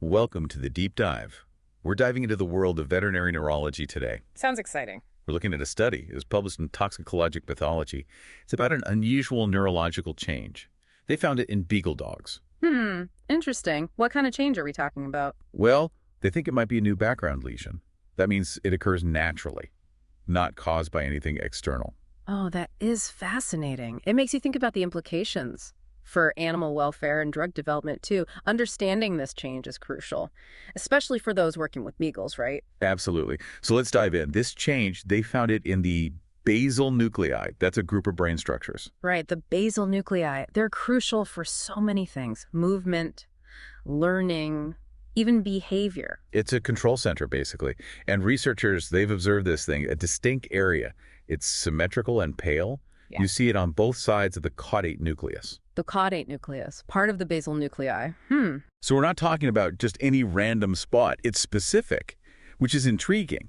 Welcome to the Deep Dive. We're diving into the world of veterinary neurology today. Sounds exciting. We're looking at a study. It was published in Toxicologic Pathology. It's about an unusual neurological change. They found it in Beagle dogs. Interesting. What kind of change are we talking about? Well, they think it might be a new background lesion. That means it occurs naturally, not caused by anything external. Oh, that is fascinating. It makes you think about the implications for animal welfare and drug development, too. Understanding this change is crucial, especially for those working with beagles, right? Absolutely. So let's dive in. This change, they found it in the basal nuclei. That's a group of brain structures. Right, the basal nuclei. They're crucial for so many things. Movement, learning, even behavior. It's a control center, basically. And researchers, they've observed this thing, a distinct area. It's symmetrical and pale. Yeah. You see it on both sides of the caudate nucleus. The caudate nucleus, part of the basal nuclei. So we're not talking about just any random spot. It's specific, which is intriguing.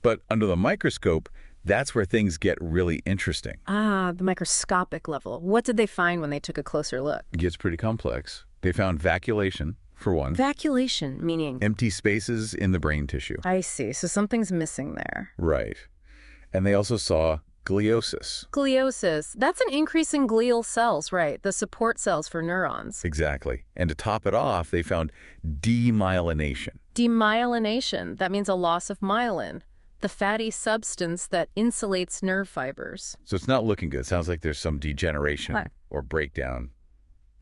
But under the microscope, that's where things get really interesting. Ah, the microscopic level. What did they find when they took a closer look? It gets pretty complex. They found vacuolation, for one. Vacuolation, meaning? Empty spaces in the brain tissue. I see. So something's missing there. Right. And they also saw gliosis. Gliosis. That's an increase in glial cells, right? The support cells for neurons. Exactly. And to top it off, they found demyelination. Demyelination. That means a loss of myelin, the fatty substance that insulates nerve fibers. So it's not looking good. Sounds like there's some degeneration or breakdown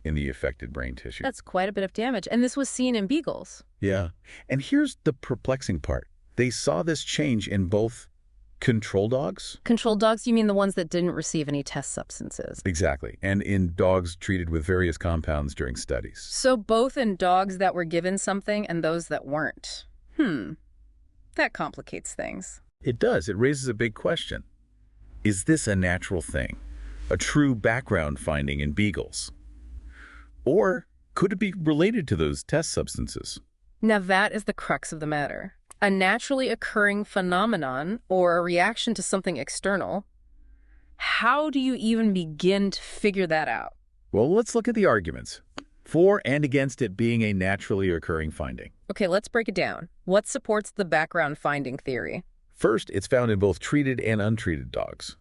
in the affected brain tissue. That's quite a bit of damage. And this was seen in beagles. Yeah. And here's the perplexing part. They saw this change in both control dogs. Control dogs, you mean the ones that didn't receive any test substances? Exactly. And in dogs treated with various compounds during studies. So both in dogs that were given something and those that weren't. That complicates things. It does. It raises a big question. Is this a natural thing? A true background finding in beagles? Or could it be related to those test substances? Now that is the crux of the matter. A naturally occurring phenomenon or a reaction to something external. How do you even begin to figure that out? Well, let's look at the arguments for and against it being a naturally occurring finding. Okay, let's break it down. What supports the background finding theory? First, it's found in both treated and untreated dogs.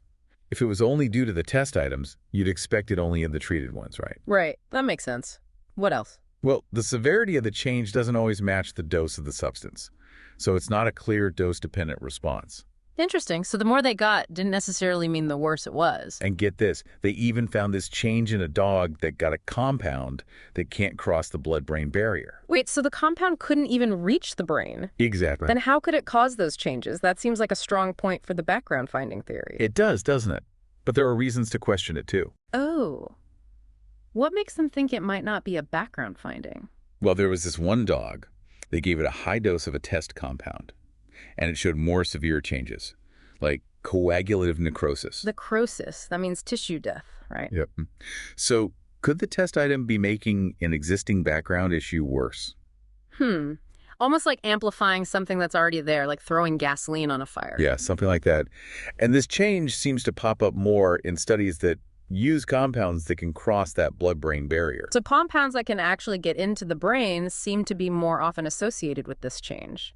If it was only due to the test items, you'd expect it only in the treated ones, right? Right, that makes sense. What else? Well, the severity of the change doesn't always match the dose of the substance. So it's not a clear dose-dependent response. Interesting. So the more they got didn't necessarily mean the worse it was. And get this, they even found this change in a dog that got a compound that can't cross the blood-brain barrier. Wait, so the compound couldn't even reach the brain? Exactly. Then how could it cause those changes? That seems like a strong point for the background finding theory. It does, doesn't it? But there are reasons to question it, too. Oh. What makes them think it might not be a background finding? Well, there was this one dog. They gave it a high dose of a test compound, and it showed more severe changes, like coagulative necrosis. Necrosis, that means tissue death, right? Yep. So could the test item be making an existing background issue worse? Almost like amplifying something that's already there, like throwing gasoline on a fire. Yeah, something like that. And this change seems to pop up more in studies that use compounds that can cross that blood-brain barrier. So compounds that can actually get into the brain seem to be more often associated with this change.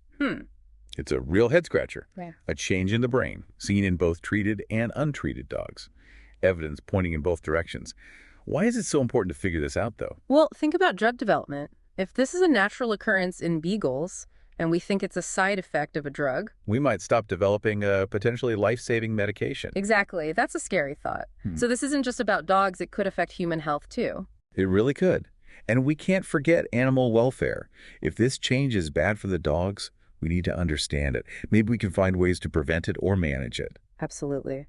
It's a real head-scratcher. Yeah. A change in the brain, seen in both treated and untreated dogs. Evidence pointing in both directions. Why is it so important to figure this out, though? Well, think about drug development. If this is a natural occurrence in beagles, and we think it's a side effect of a drug, We might stop developing a potentially life-saving medication. exactly, that's a scary thought. So this isn't just about dogs, it could affect human health too. It really could. And we can't forget animal welfare. If this change is bad for the dogs, we need to understand it. Maybe we can find ways to prevent it or manage it. Absolutely.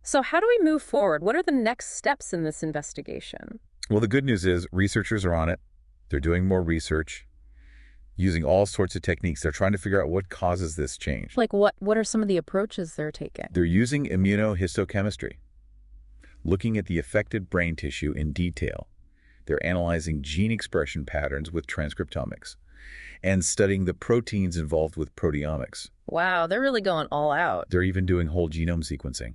So how do we move forward? What are the next steps in this investigation? Well, the good news is researchers are on it. They're doing more research, using all sorts of techniques. They're trying to figure out what causes this change. Like what are some of the approaches they're taking? They're using immunohistochemistry, looking at the affected brain tissue in detail. They're analyzing gene expression patterns with transcriptomics and studying the proteins involved with proteomics. Wow, they're really going all out. They're even doing whole genome sequencing,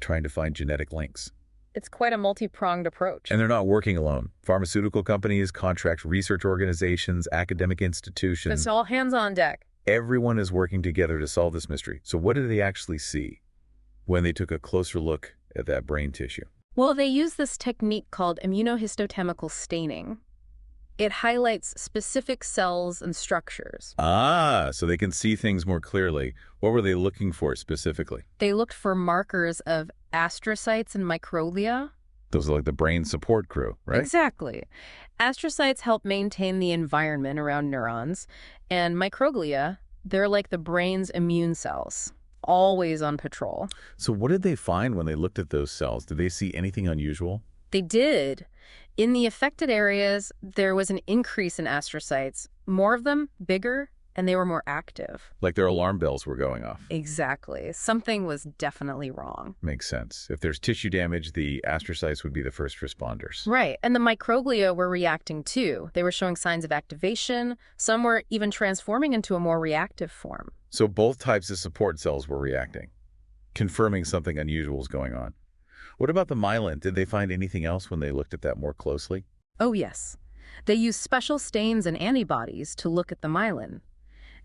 trying to find genetic links. It's quite a multi-pronged approach. And they're not working alone. Pharmaceutical companies, contract research organizations, academic institutions. It's all hands on deck. Everyone is working together to solve this mystery. So what did they actually see when they took a closer look at that brain tissue? Well, they use this technique called immunohistochemical staining. It highlights specific cells and structures. Ah, so they can see things more clearly. What were they looking for specifically? They looked for markers of astrocytes and microglia. Those are like the brain support crew, right? Exactly. Astrocytes help maintain the environment around neurons, and microglia, they're like the brain's immune cells, always on patrol. So what did they find when they looked at those cells? Did they see anything unusual? They did. In the affected areas, there was an increase in astrocytes, more of them, bigger, and they were more active. Like their alarm bells were going off. Exactly. Something was definitely wrong. Makes sense. If there's tissue damage, the astrocytes would be the first responders. Right. And the microglia were reacting too. They were showing signs of activation. Some were even transforming into a more reactive form. So both types of support cells were reacting, confirming something unusual is going on. What about the myelin? Did they find anything else when they looked at that more closely? Oh, yes. They used special stains and antibodies to look at the myelin.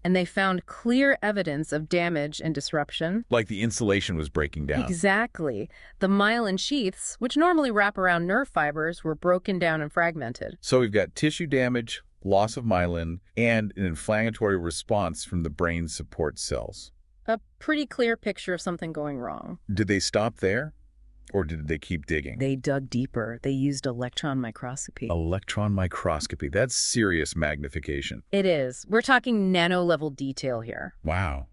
And they found clear evidence of damage and disruption. Like the insulation was breaking down. Exactly. The myelin sheaths, which normally wrap around nerve fibers, were broken down and fragmented. So we've got tissue damage, loss of myelin, and an inflammatory response from the brain's support cells. A pretty clear picture of something going wrong. Did they stop there? Or did they keep digging? They dug deeper. They used electron microscopy. Electron microscopy. That's serious magnification. It is. We're talking nano-level detail here. Wow.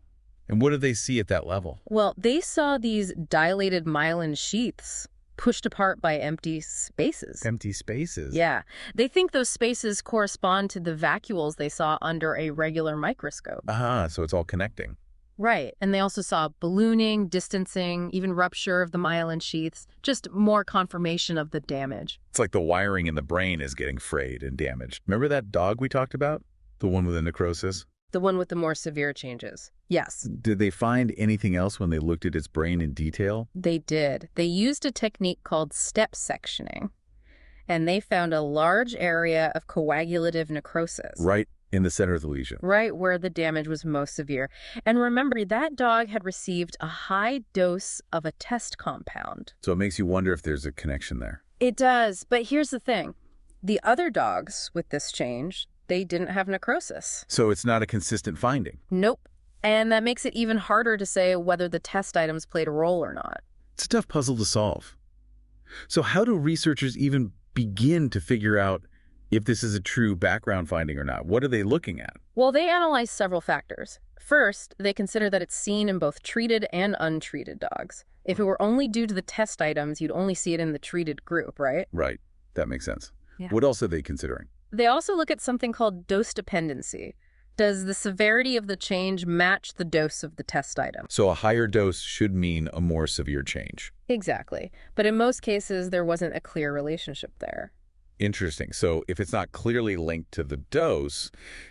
And what did they see at that level? Well, they saw these dilated myelin sheaths pushed apart by empty spaces. Empty spaces? Yeah. They think those spaces correspond to the vacuoles they saw under a regular microscope. Ah, so it's all connecting. Right. And they also saw ballooning, distancing, even rupture of the myelin sheaths, just more confirmation of the damage. It's like the wiring in the brain is getting frayed and damaged. Remember that dog we talked about? The one with the necrosis? The one with the more severe changes. Yes. Did they find anything else when they looked at its brain in detail? They did. They used a technique called step sectioning, and they found a large area of coagulative necrosis. Right in the center of the lesion. Right where the damage was most severe. And remember, that dog had received a high dose of a test compound. So it makes you wonder if there's a connection there. It does. But here's the thing. The other dogs with this change, they didn't have necrosis. So it's not a consistent finding. Nope. And that makes it even harder to say whether the test items played a role or not. It's a tough puzzle to solve. So how do researchers even begin to figure out if this is a true background finding or not? What are they looking at? Well, they analyze several factors. First, they consider that it's seen in both treated and untreated dogs. If it were only due to the test items, you'd only see it in the treated group, right? Right. That makes sense. Yeah. What else are they considering? They also look at something called dose dependency. Does the severity of the change match the dose of the test item? So a higher dose should mean a more severe change. Exactly. But in most cases, there wasn't a clear relationship there. Interesting. So if it's not clearly linked to the dose,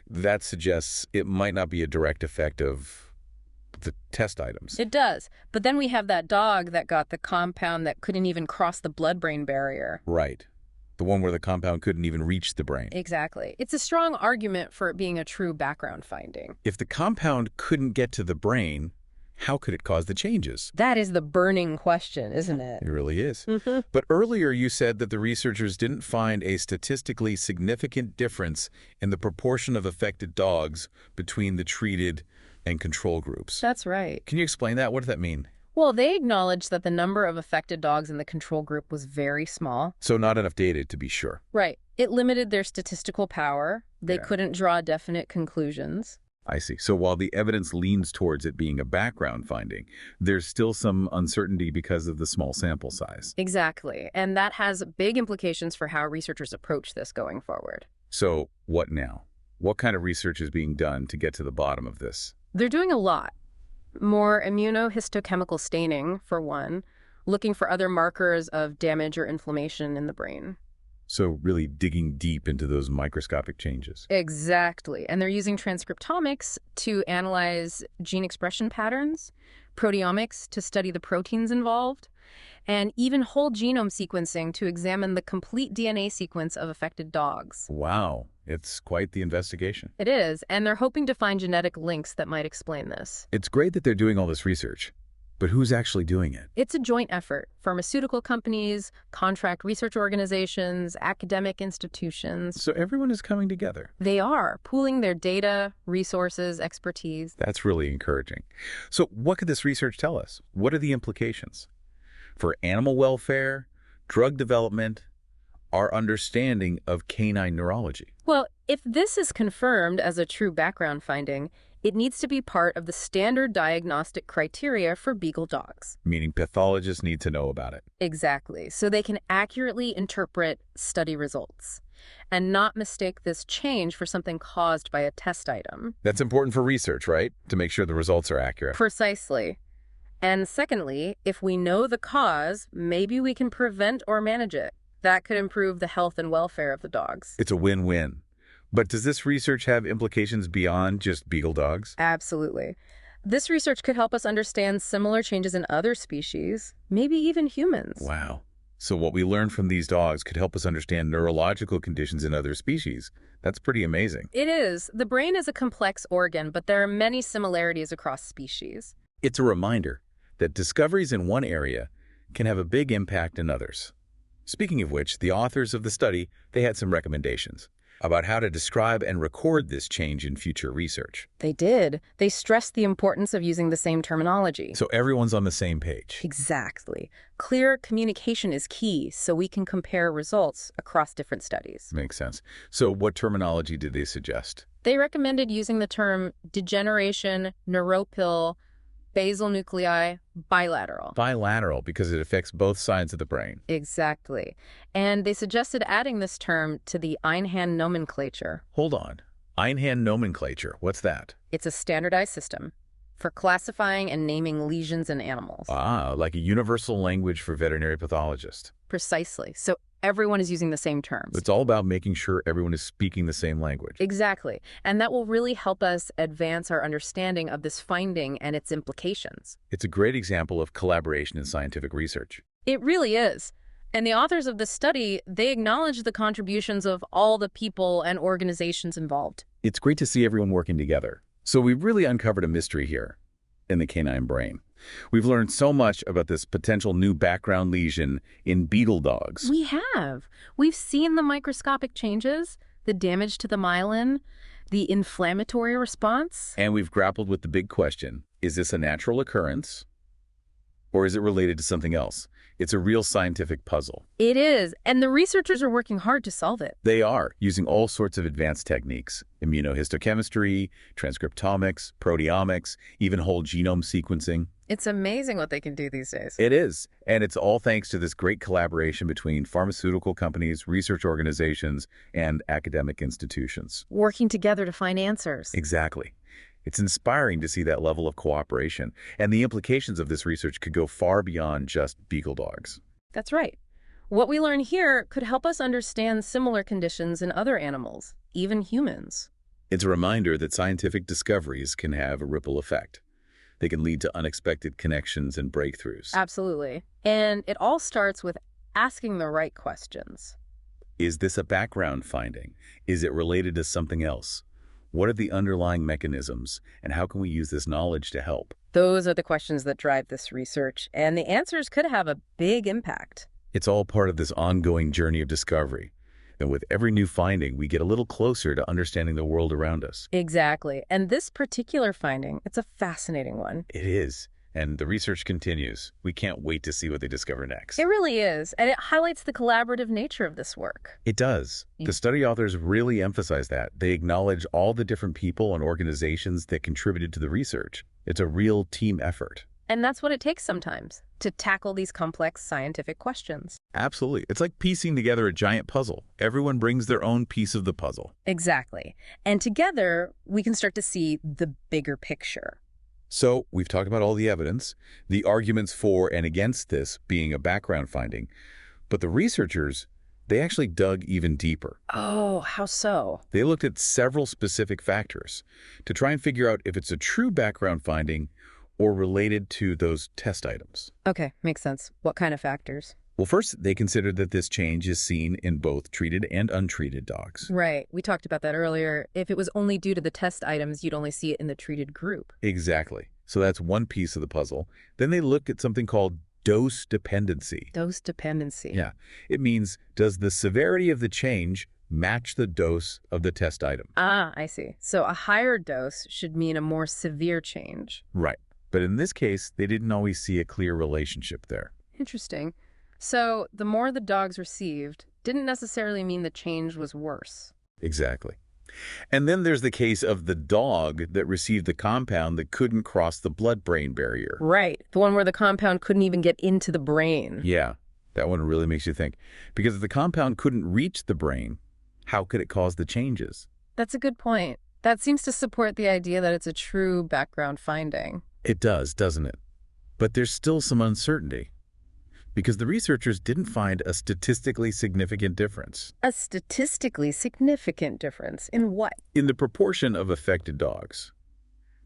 that suggests it might not be a direct effect of the test items. It does. But then we have that dog that got the compound that couldn't even cross the blood-brain barrier. Right. The one where the compound couldn't even reach the brain. Exactly. It's a strong argument for it being a true background finding. If the compound couldn't get to the brain, how could it cause the changes? That is the burning question, isn't it? It really is. Mm-hmm. But earlier you said that the researchers didn't find a statistically significant difference in the proportion of affected dogs between the treated and control groups. That's right. Can you explain that? What does that mean? Well, they acknowledged that the number of affected dogs in the control group was very small. So not enough data to be sure. Right. It limited their statistical power. They couldn't draw definite conclusions. I see. So while the evidence leans towards it being a background finding, there's still some uncertainty because of the small sample size. Exactly. And that has big implications for how researchers approach this going forward. So what now? What kind of research is being done to get to the bottom of this? They're doing a lot. More immunohistochemical staining, for one, looking for other markers of damage or inflammation in the brain. So really digging deep into those microscopic changes. Exactly. And they're using transcriptomics to analyze gene expression patterns, proteomics to study the proteins involved, and even whole genome sequencing to examine the complete DNA sequence of affected dogs. Wow, it's quite the investigation. It is, and they're hoping to find genetic links that might explain this. It's great that they're doing all this research, but who's actually doing it? It's a joint effort. Pharmaceutical companies, contract research organizations, academic institutions. So everyone is coming together. They are pooling their data, resources, expertise. That's really encouraging. So what could this research tell us? What are the implications for animal welfare, drug development, our understanding of canine neurology? Well, if this is confirmed as a true background finding, it needs to be part of the standard diagnostic criteria for Beagle dogs. Meaning pathologists need to know about it. Exactly, so they can accurately interpret study results and not mistake this change for something caused by a test item. That's important for research, right? To make sure the results are accurate. Precisely. And secondly, if we know the cause, maybe we can prevent or manage it. That could improve the health and welfare of the dogs. It's a win-win. But does this research have implications beyond just Beagle dogs? Absolutely. This research could help us understand similar changes in other species, maybe even humans. Wow. So what we learn from these dogs could help us understand neurological conditions in other species. That's pretty amazing. It is. The brain is a complex organ, but there are many similarities across species. It's a reminder that discoveries in one area can have a big impact in others. Speaking of which, the authors of the study, they had some recommendations about how to describe and record this change in future research. They did. They stressed the importance of using the same terminology. So everyone's on the same page. Exactly. Clear communication is key, so we can compare results across different studies. Makes sense. So what terminology did they suggest? They recommended using the term degeneration, neuropil, basal nuclei, bilateral. Bilateral, because it affects both sides of the brain. Exactly. And they suggested adding this term to the Einhand nomenclature. Hold on. Einhand nomenclature, what's that? It's a standardized system for classifying and naming lesions in animals. Ah, like a universal language for veterinary pathologists. Precisely. So everyone is using the same terms. It's all about making sure everyone is speaking the same language. Exactly. And that will really help us advance our understanding of this finding and its implications. It's a great example of collaboration in scientific research. It really is. And the authors of this study, they acknowledge the contributions of all the people and organizations involved. It's great to see everyone working together. So we've really uncovered a mystery here in the canine brain. We've learned so much about this potential new background lesion in Beagle dogs. We have. We've seen the microscopic changes, the damage to the myelin, the inflammatory response. And we've grappled with the big question, is this a natural occurrence or is it related to something else? It's a real scientific puzzle. It is, and the researchers are working hard to solve it. They are, using all sorts of advanced techniques, immunohistochemistry, transcriptomics, proteomics, even whole genome sequencing. It's amazing what they can do these days. It is, and it's all thanks to this great collaboration between pharmaceutical companies, research organizations, and academic institutions. Working together to find answers. Exactly. It's inspiring to see that level of cooperation, and the implications of this research could go far beyond just Beagle dogs. That's right. What we learn here could help us understand similar conditions in other animals, even humans. It's a reminder that scientific discoveries can have a ripple effect. They can lead to unexpected connections and breakthroughs. Absolutely. And it all starts with asking the right questions. Is this a background finding? Is it related to something else? What are the underlying mechanisms, and how can we use this knowledge to help? Those are the questions that drive this research, and the answers could have a big impact. It's all part of this ongoing journey of discovery. And with every new finding, we get a little closer to understanding the world around us. Exactly. And this particular finding, it's a fascinating one. It is. And the research continues. We can't wait to see what they discover next. It really is. And it highlights the collaborative nature of this work. It does. The study authors really emphasize that. They acknowledge all the different people and organizations that contributed to the research. It's a real team effort. And that's what it takes sometimes, to tackle these complex scientific questions. Absolutely. It's like piecing together a giant puzzle. Everyone brings their own piece of the puzzle. Exactly. And together, we can start to see the bigger picture. So we've talked about all the evidence, the arguments for and against this being a background finding, but the researchers, they actually dug even deeper. Oh, how so? They looked at several specific factors to try and figure out if it's a true background finding or related to those test items. Okay, makes sense. What kind of factors? Well, first, they considered that this change is seen in both treated and untreated dogs. Right. We talked about that earlier. If it was only due to the test items, you'd only see it in the treated group. Exactly. So that's one piece of the puzzle. Then they look at something called dose dependency. Dose dependency. Yeah. It means, does the severity of the change match the dose of the test item? Ah, I see. So a higher dose should mean a more severe change. Right. But in this case, they didn't always see a clear relationship there. Interesting. So the more the dogs received didn't necessarily mean the change was worse. Exactly. And then there's the case of the dog that received the compound that couldn't cross the blood-brain barrier. Right. The one where the compound couldn't even get into the brain. Yeah, that one really makes you think. Because if the compound couldn't reach the brain, how could it cause the changes? That's a good point. That seems to support the idea that it's a true background finding. It does, doesn't it? But there's still some uncertainty. Because the researchers didn't find a statistically significant difference. A statistically significant difference in what? In the proportion of affected dogs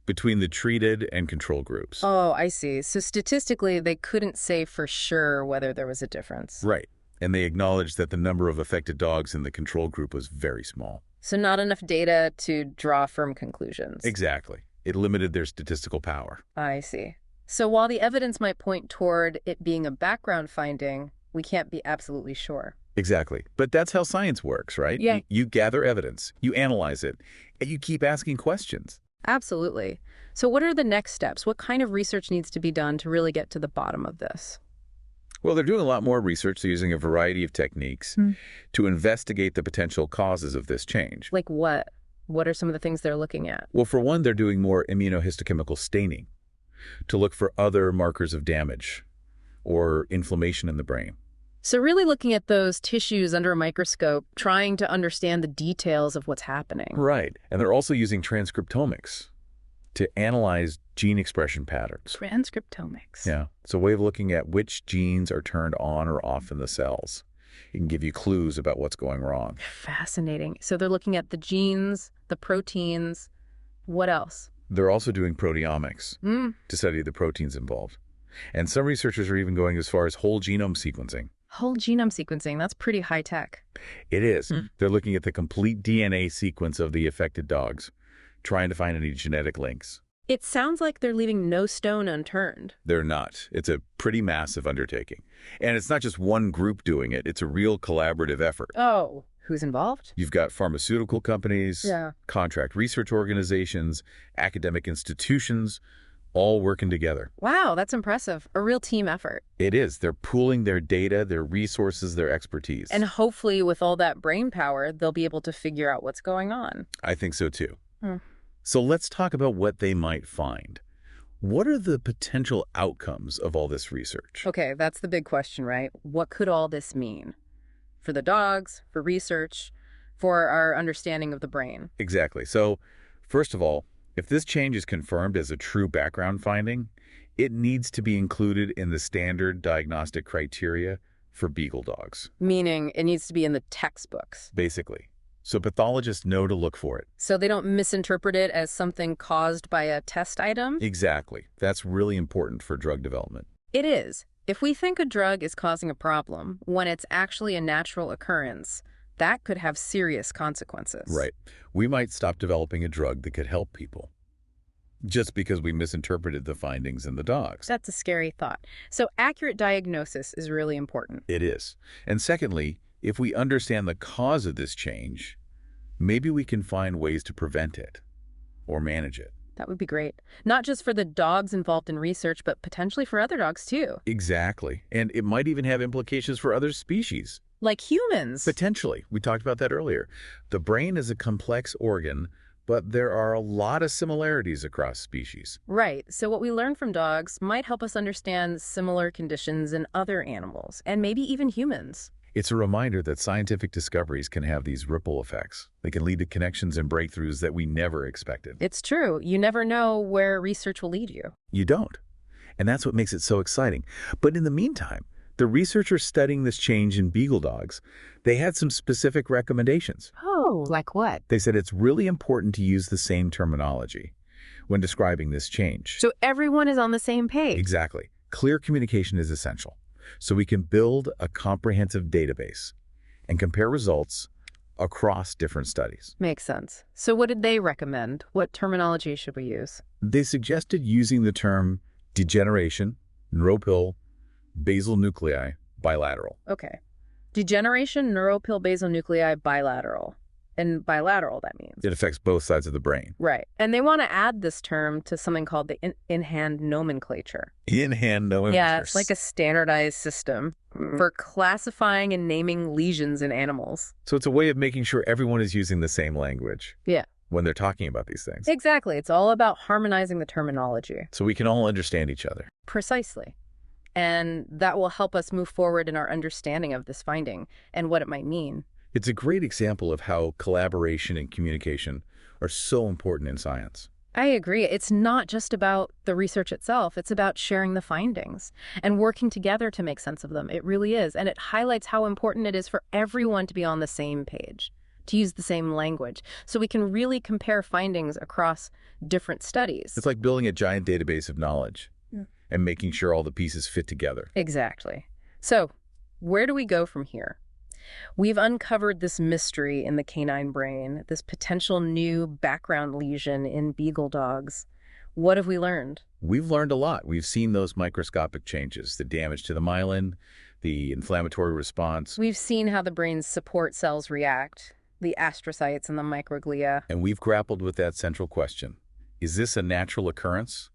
between the treated and control groups. Oh, I see. So statistically, they couldn't say for sure whether there was a difference. Right. And they acknowledged that the number of affected dogs in the control group was very small. So not enough data to draw firm conclusions. Exactly. It limited their statistical power. I see. So while the evidence might point toward it being a background finding, we can't be absolutely sure. Exactly. But that's how science works, right? Yeah. You gather evidence, you analyze it, and you keep asking questions. Absolutely. So what are the next steps? What kind of research needs to be done to really get to the bottom of this? Well, they're doing a lot more research. They're using a variety of techniques to investigate the potential causes of this change. Like what? What are some of the things they're looking at? Well, for one, they're doing more immunohistochemical staining to look for other markers of damage or inflammation in the brain. So really looking at those tissues under a microscope, trying to understand the details of what's happening. Right. And they're also using transcriptomics to analyze gene expression patterns. Transcriptomics. Yeah. It's a way of looking at which genes are turned on or off in the cells. It can give you clues about what's going wrong. Fascinating. So they're looking at the genes, the proteins. What else? They're also doing proteomics to study the proteins involved. And some researchers are even going as far as whole genome sequencing. Whole genome sequencing, that's pretty high tech. It is. They're looking at the complete DNA sequence of the affected dogs, trying to find any genetic links. It sounds like they're leaving no stone unturned. They're not. It's a pretty massive undertaking. And it's not just one group doing it. It's a real collaborative effort. Oh, who's involved? You've got pharmaceutical companies, contract research organizations, academic institutions, all working together. Wow, that's impressive. A real team effort. It is. They're pooling their data, their resources, their expertise. And hopefully with all that brain power, they'll be able to figure out what's going on. I think so too. So let's talk about what they might find. What are the potential outcomes of all this research? Okay, that's the big question, right? What could all this mean? For the dogs, for research, for our understanding of the brain. Exactly. So, first of all, if this change is confirmed as a true background finding, it needs to be included in the standard diagnostic criteria for Beagle dogs. Meaning it needs to be in the textbooks. Basically. So pathologists know to look for it. So they don't misinterpret it as something caused by a test item? Exactly. That's really important for drug development. It is. If we think a drug is causing a problem when it's actually a natural occurrence, that could have serious consequences. Right. We might stop developing a drug that could help people just because we misinterpreted the findings in the dogs. That's a scary thought. So accurate diagnosis is really important. It is. And secondly, if we understand the cause of this change, maybe we can find ways to prevent it or manage it. That would be great. Not just for the dogs involved in research, but potentially for other dogs too. Exactly. And it might even have implications for other species. Like humans. Potentially. We talked about that earlier. The brain is a complex organ, but there are a lot of similarities across species. Right. So what we learn from dogs might help us understand similar conditions in other animals, and maybe even humans. It's a reminder that scientific discoveries can have these ripple effects. They can lead to connections and breakthroughs that we never expected. It's true. You never know where research will lead you. You don't. And that's what makes it so exciting. But in the meantime, the researchers studying this change in Beagle dogs, they had some specific recommendations. Oh, like what? They said it's really important to use the same terminology. when describing this change. So everyone is on the same page. Exactly. Clear communication is essential, so we can build a comprehensive database and compare results across different studies. Makes sense. So what did they recommend? What terminology should we use? They suggested using the term degeneration, neuropil, basal nuclei, bilateral. Okay. Degeneration, neuropil, basal nuclei, bilateral. And bilateral, that means. It affects both sides of the brain. Right. And they want to add this term to something called the in-hand nomenclature. In-hand nomenclature. Yeah, it's like a standardized system for classifying and naming lesions in animals. So it's a way of making sure everyone is using the same language. Yeah. When they're talking about these things. Exactly. It's all about harmonizing the terminology. So we can all understand each other. Precisely. And that will help us move forward in our understanding of this finding and what it might mean. It's a great example of how collaboration and communication are so important in science. I agree. It's not just about the research itself. It's about sharing the findings and working together to make sense of them. It really is. And it highlights how important it is for everyone to be on the same page, to use the same language, so we can really compare findings across different studies. It's like building a giant database of knowledge and making sure all the pieces fit together. Exactly. So where do we go from here? We've uncovered this mystery in the canine brain, this potential new background lesion in beagle dogs. What have we learned? We've learned a lot. We've seen those microscopic changes, the damage to the myelin, the inflammatory response. We've seen how the brain's support cells react, the astrocytes and the microglia. And we've grappled with that central question. Is this a natural occurrence,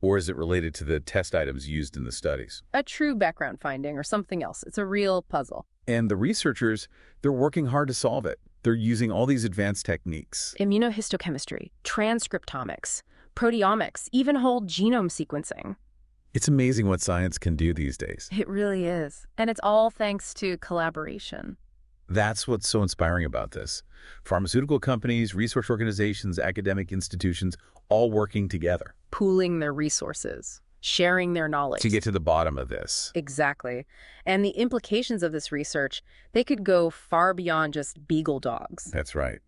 or is it related to the test items used in the studies? A true background finding or something else. It's a real puzzle. And the researchers, they're working hard to solve it. They're using all these advanced techniques. Immunohistochemistry, transcriptomics, proteomics, even whole genome sequencing. It's amazing what science can do these days. It really is. And it's all thanks to collaboration. That's what's so inspiring about this. Pharmaceutical companies, research organizations, academic institutions, all working together. Pooling their resources, sharing their knowledge. To get to the bottom of this. Exactly. And the implications of this research, they could go far beyond just beagle dogs. That's right.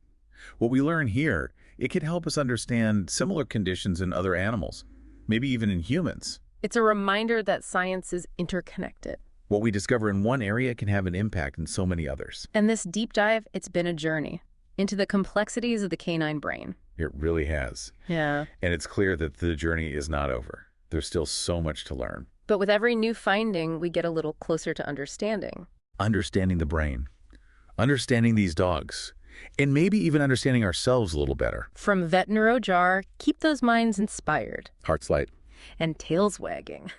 What we learn here, it can help us understand similar conditions in other animals, maybe even in humans. It's a reminder that science is interconnected. What we discover in one area can have an impact in so many others. And this deep dive, it's been a journey into the complexities of the canine brain. It really has. Yeah. And it's clear that the journey is not over. There's still so much to learn. But with every new finding, we get a little closer to understanding. Understanding the brain. Understanding these dogs. And maybe even understanding ourselves a little better. From Vet Neurojar, keep those minds inspired. Hearts light. And tails wagging.